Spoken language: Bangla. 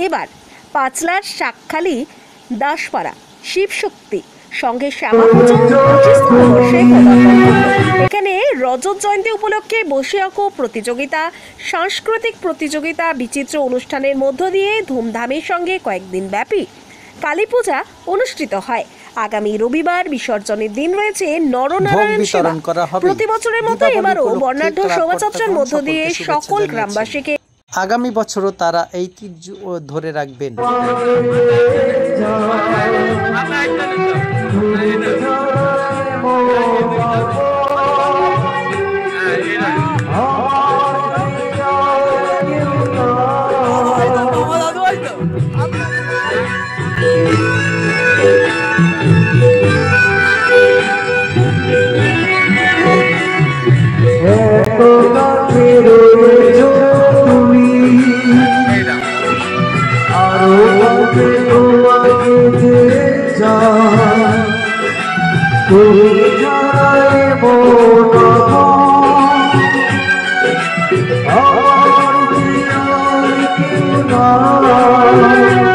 এবার পাঁচলার শাকখালি দাসপাড়া শিবশক্তি সঙ্গে শ্যামা পুজো 25তম বর্ষে পদার্পণ করল। এখানে রজত জয়ন্তী উপলক্ষে বসে আঁকো প্রতিযোগিতা, সাংস্কৃতিক প্রতিযোগিতা, বিচিত্র অনুষ্ঠানের মধ্য দিয়ে ধুমধামের সঙ্গে কয়েকদিন ব্যাপী কালী পূজা অনুষ্ঠিত হয়। আগামী রবিবার বিসর্জনের দিন রয়েছে নরনারায়ণ সেবা। প্রতি বছরের মতো এবারও বর্ণাঢ্য শোভাযাত্রার মধ্য দিয়ে সকল গ্রামবাসীকে আগামী বছরও তারা এই ঐতিহ্য ধরে রাখবেন। Oh